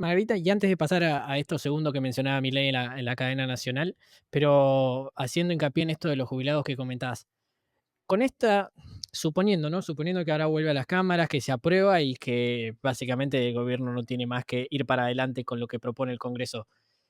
Margarita, y antes de pasar a esto segundo que mencionaba Milei en la cadena nacional, pero haciendo hincapié en esto de los jubilados que comentabas, con esta, suponiendo, ¿no? Suponiendo que ahora vuelve a las cámaras, que se aprueba y que básicamente el gobierno no tiene más que ir para adelante con lo que propone el Congreso,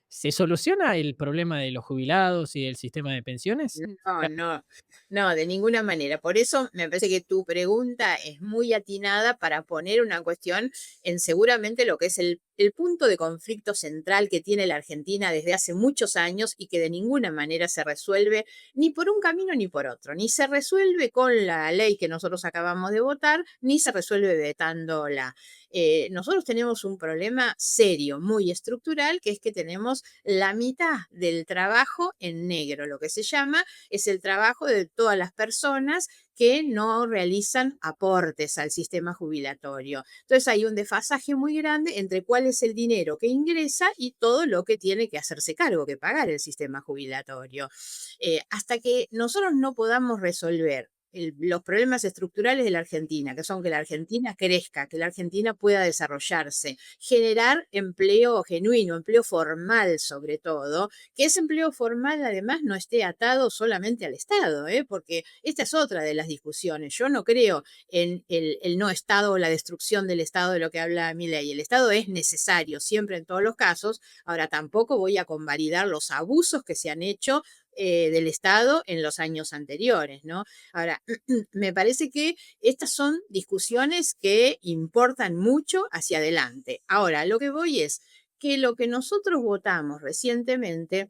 ¿se soluciona el problema de los jubilados y del sistema de pensiones? No, no, no, de ninguna manera. Por eso me parece que tu pregunta es muy atinada para poner una cuestión en seguramente lo que es el punto de conflicto central que tiene la Argentina desde hace muchos años y que de ninguna manera se resuelve ni por un camino ni por otro. Ni se resuelve con la ley que nosotros acabamos de votar, ni se resuelve vetándola. Nosotros tenemos un problema serio, muy estructural, que es que tenemos la mitad del trabajo en negro, lo que se llama es el trabajo de todas las personas que no realizan aportes al sistema jubilatorio. Entonces hay un desfasaje muy grande entre cuál es el dinero que ingresa y todo lo que tiene que hacerse cargo, que pagar el sistema jubilatorio. Hasta que nosotros no podamos resolver los problemas estructurales de la Argentina, que son que la Argentina crezca, que la Argentina pueda desarrollarse, generar empleo genuino, empleo formal sobre todo, que ese empleo formal además no esté atado solamente al Estado, porque esta es otra de las discusiones. Yo no creo en el no Estado o la destrucción del Estado de lo que habla mi ley. El Estado es necesario siempre en todos los casos. Ahora tampoco voy a convalidar los abusos que se han hecho del Estado en los años anteriores, ¿no? Ahora, me parece que estas son discusiones que importan mucho hacia adelante. Ahora, lo que voy es que lo que nosotros votamos recientemente,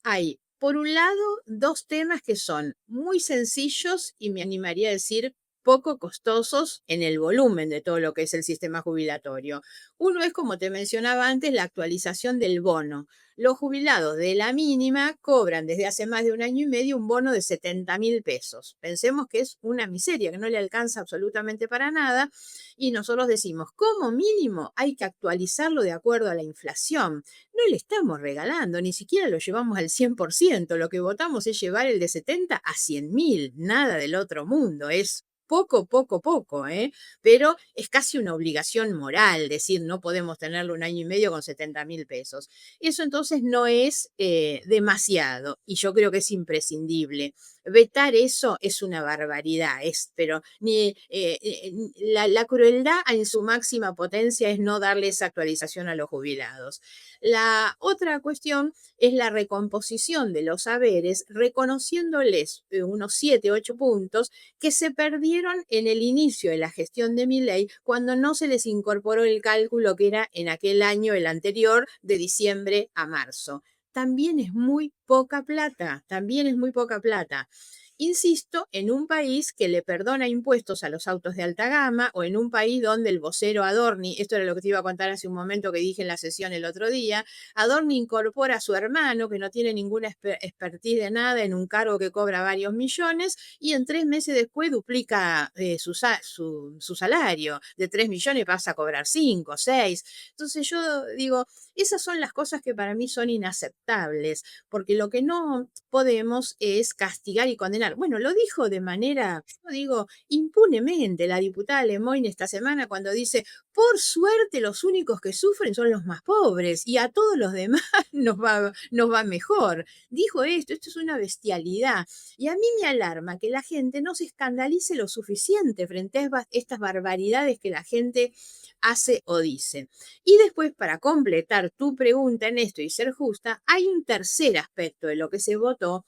hay, por un lado, dos temas que son muy sencillos y me animaría a decir poco costosos en el volumen de todo lo que es el sistema jubilatorio. Uno es, como te mencionaba antes, la actualización del bono. Los jubilados de la mínima cobran desde hace más de un año y medio un bono de 70.000 pesos. Pensemos que es una miseria, que no le alcanza absolutamente para nada. Y nosotros decimos, como mínimo hay que actualizarlo de acuerdo a la inflación. No le estamos regalando, ni siquiera lo llevamos al 100%. Lo que votamos es llevar el de 70 a 100.000. Nada del otro mundo. Es poco, poco, poco, ¿eh? Pero es casi una obligación moral decir no podemos tenerlo un año y medio con 70.000 pesos. Eso entonces no es demasiado y yo creo que es imprescindible. Vetar eso es una barbaridad, pero la crueldad en su máxima potencia es no darle esa actualización a los jubilados. La otra cuestión es la recomposición de los saberes, reconociéndoles unos 7, 8 puntos que se perdieron en el inicio de la gestión de Milei cuando no se les incorporó el cálculo que era en aquel año, el anterior, de diciembre a marzo. También es muy poca plata, también es muy poca plata. Insisto, en un país que le perdona impuestos a los autos de alta gama o en un país donde el vocero Adorni, esto era lo que te iba a contar hace un momento que dije en la sesión el otro día, Adorni incorpora a su hermano que no tiene ninguna expertise de nada en un cargo que cobra varios millones y en 3 meses después duplica su salario. De 3 millones pasa a cobrar 5, 6. Entonces yo digo, esas son las cosas que para mí son inaceptables, porque lo que no podemos es castigar y condenar. Bueno, lo dijo de manera, yo digo, impunemente la diputada Lemoyne esta semana cuando dice, por suerte los únicos que sufren son los más pobres y a todos los demás nos va mejor. Dijo esto es una bestialidad. Y a mí me alarma que la gente no se escandalice lo suficiente frente a estas barbaridades que la gente hace o dice. Y después, para completar tu pregunta en esto y ser justa, hay un tercer aspecto de lo que se votó,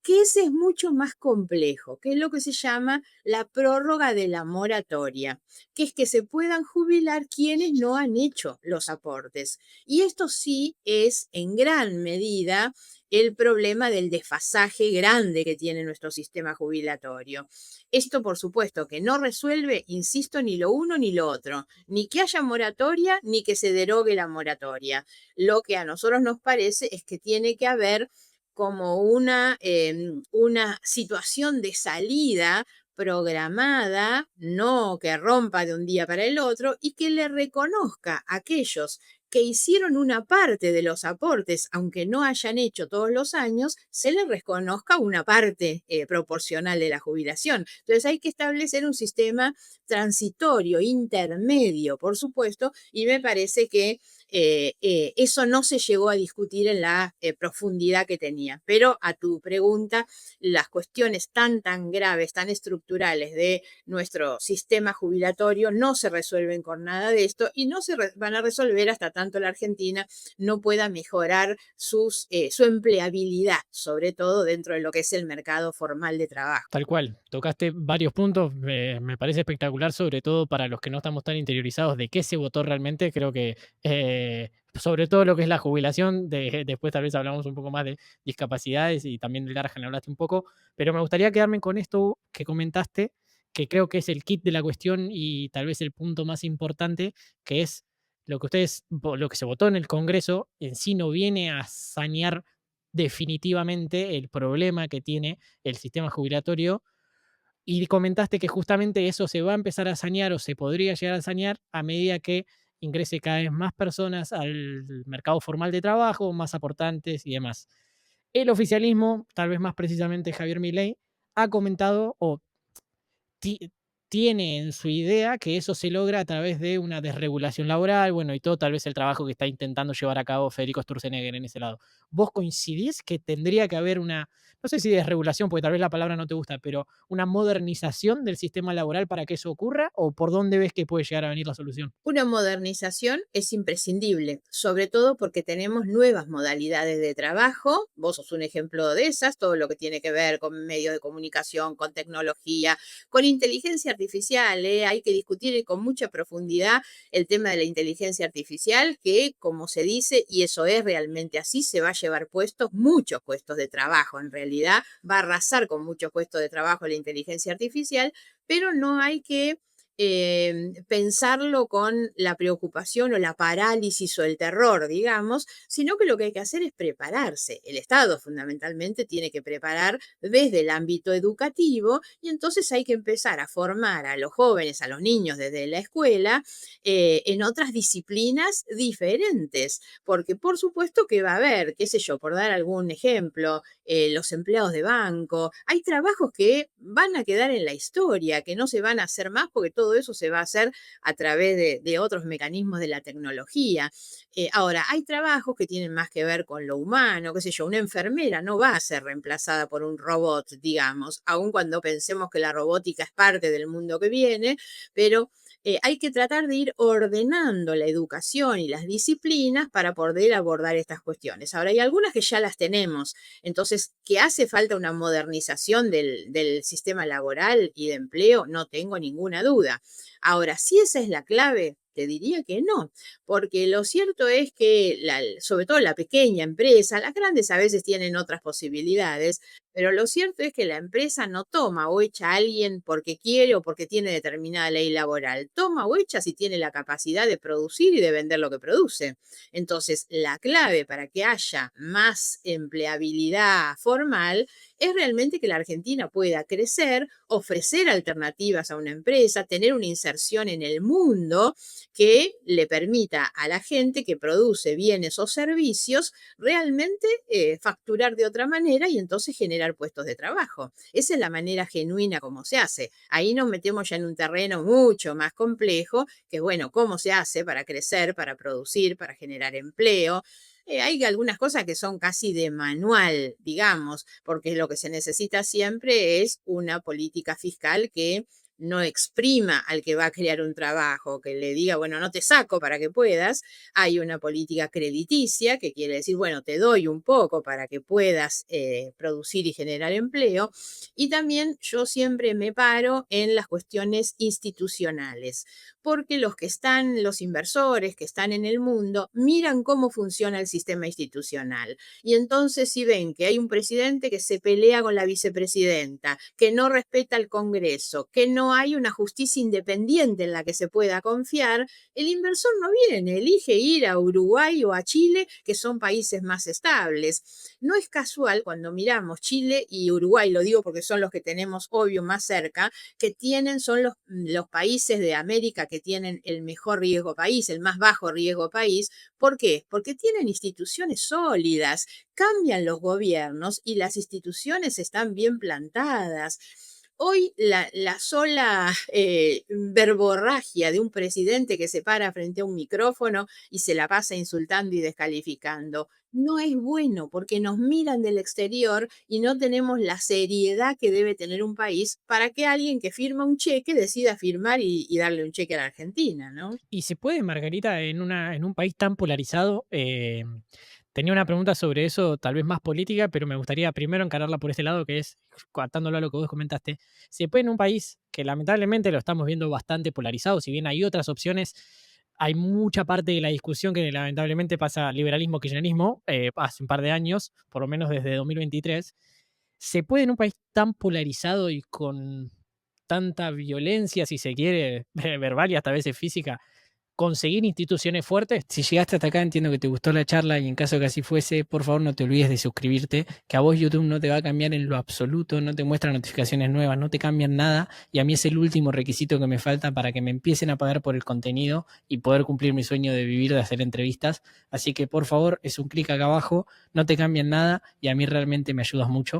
que ese es mucho más complejo, que es lo que se llama la prórroga de la moratoria, que es que se puedan jubilar quienes no han hecho los aportes. Y esto sí es en gran medida el problema del desfasaje grande que tiene nuestro sistema jubilatorio. Esto, por supuesto, que no resuelve, insisto, ni lo uno ni lo otro, ni que haya moratoria ni que se derogue la moratoria. Lo que a nosotros nos parece es que tiene que haber como una situación de salida programada, no que rompa de un día para el otro, y que le reconozca a aquellos que hicieron una parte de los aportes, aunque no hayan hecho todos los años, se les reconozca una parte proporcional de la jubilación. Entonces hay que establecer un sistema transitorio, intermedio, por supuesto, y me parece que eso no se llegó a discutir en la profundidad que tenía. Pero a tu pregunta, las cuestiones tan graves, tan estructurales de nuestro sistema jubilatorio no se resuelven con nada de esto y no se van a resolver hasta tanto la Argentina no pueda mejorar su empleabilidad, sobre todo dentro de lo que es el mercado formal de trabajo. Tal cual, tocaste varios puntos, me parece espectacular, sobre todo para los que no estamos tan interiorizados de qué se votó realmente. Creo que, sobre todo lo que es la jubilación, después tal vez hablamos un poco más de discapacidades y también del Argen hablaste un poco, pero me gustaría quedarme con esto que comentaste, que creo que es el kit de la cuestión y tal vez el punto más importante, que es lo que se votó en el Congreso en sí no viene a sanear definitivamente el problema que tiene el sistema jubilatorio, y comentaste que justamente eso se va a empezar a sanear o se podría llegar a sanear a medida que ingrese cada vez más personas al mercado formal de trabajo, más aportantes y demás. El oficialismo, tal vez más precisamente Javier Milei, ha comentado o ti- tiene en su idea que eso se logra a través de una desregulación laboral, bueno, y todo tal vez el trabajo que está intentando llevar a cabo Federico Sturzenegger en ese lado. ¿Vos coincidís que tendría que haber una, no sé si desregulación, porque tal vez la palabra no te gusta, pero una modernización del sistema laboral para que eso ocurra? ¿O por dónde ves que puede llegar a venir la solución? Una modernización es imprescindible, sobre todo porque tenemos nuevas modalidades de trabajo. Vos sos un ejemplo de esas, todo lo que tiene que ver con medios de comunicación, con tecnología, con inteligencia artificial. Hay que discutir con mucha profundidad el tema de la inteligencia artificial, que como se dice, y eso es realmente así, se va a llevar puestos, muchos puestos de trabajo en realidad, va a arrasar con muchos puestos de trabajo la inteligencia artificial, pero no hay que pensarlo con la preocupación o la parálisis o el terror, digamos, sino que lo que hay que hacer es prepararse. El Estado fundamentalmente tiene que preparar desde el ámbito educativo y entonces hay que empezar a formar a los jóvenes, a los niños desde la escuela, en otras disciplinas diferentes, porque por supuesto que va a haber, qué sé yo, por dar algún ejemplo, los empleados de banco, hay trabajos que van a quedar en la historia, que no se van a hacer más porque todo eso se va a hacer a través de otros mecanismos de la tecnología. Ahora, hay trabajos que tienen más que ver con lo humano, qué sé yo, una enfermera no va a ser reemplazada por un robot, digamos, aun cuando pensemos que la robótica es parte del mundo que viene, pero hay que tratar de ir ordenando la educación y las disciplinas para poder abordar estas cuestiones. Ahora, hay algunas que ya las tenemos, entonces, ¿que hace falta una modernización del sistema laboral y de empleo? No tengo ninguna duda. Ahora, si esa es la clave, te diría que no, porque lo cierto es que, sobre todo la pequeña empresa, las grandes a veces tienen otras posibilidades, pero lo cierto es que la empresa no toma o echa a alguien porque quiere o porque tiene determinada ley laboral. Toma o echa si tiene la capacidad de producir y de vender lo que produce. Entonces, la clave para que haya más empleabilidad formal es realmente que la Argentina pueda crecer, ofrecer alternativas a una empresa, tener una inserción en el mundo que le permita a la gente que produce bienes o servicios realmente facturar de otra manera y entonces generar puestos de trabajo. Esa es la manera genuina como se hace. Ahí nos metemos ya en un terreno mucho más complejo, que bueno, ¿cómo se hace para crecer, para producir, para generar empleo? Hay algunas cosas que son casi de manual, digamos, porque lo que se necesita siempre es una política fiscal que no exprima al que va a crear un trabajo, que le diga, bueno, no te saco para que puedas. Hay una política crediticia, que quiere decir, bueno, te doy un poco para que puedas producir y generar empleo. Y también yo siempre me paro en las cuestiones institucionales, porque los que están, los inversores que están en el mundo, miran cómo funciona el sistema institucional. Y entonces si ven que hay un presidente que se pelea con la vicepresidenta, que no respeta el Congreso, que no hay una justicia independiente en la que se pueda confiar, el inversor no viene, elige ir a Uruguay o a Chile, que son países más estables. No es casual cuando miramos Chile y Uruguay, lo digo porque son los que tenemos obvio más cerca, que tienen, son los países de América que tienen el mejor riesgo país, el más bajo riesgo país. ¿Por qué? Porque tienen instituciones sólidas, cambian los gobiernos y las instituciones están bien plantadas. Hoy la sola verborragia de un presidente que se para frente a un micrófono y se la pasa insultando y descalificando no es bueno porque nos miran del exterior y no tenemos la seriedad que debe tener un país para que alguien que firma un cheque decida firmar y darle un cheque a la Argentina, ¿no? Y se puede, Margarita, en un país tan polarizado, tenía una pregunta sobre eso, tal vez más política, pero me gustaría primero encararla por este lado, que es, atándolo a lo que vos comentaste, se puede en un país que lamentablemente lo estamos viendo bastante polarizado, si bien hay otras opciones, hay mucha parte de la discusión que lamentablemente pasa liberalismo-kirchnerismo, hace un par de años, por lo menos desde 2023, se puede en un país tan polarizado y con tanta violencia, si se quiere, verbal y hasta a veces física, conseguir instituciones fuertes. Si llegaste hasta acá, entiendo que te gustó la charla y en caso que así fuese, por favor no te olvides de suscribirte, que a vos YouTube no te va a cambiar en lo absoluto, no te muestra notificaciones nuevas, no te cambian nada y a mí es el último requisito que me falta para que me empiecen a pagar por el contenido y poder cumplir mi sueño de vivir de hacer entrevistas. Así que por favor, es un clic acá abajo, no te cambian nada y a mí realmente me ayudas mucho.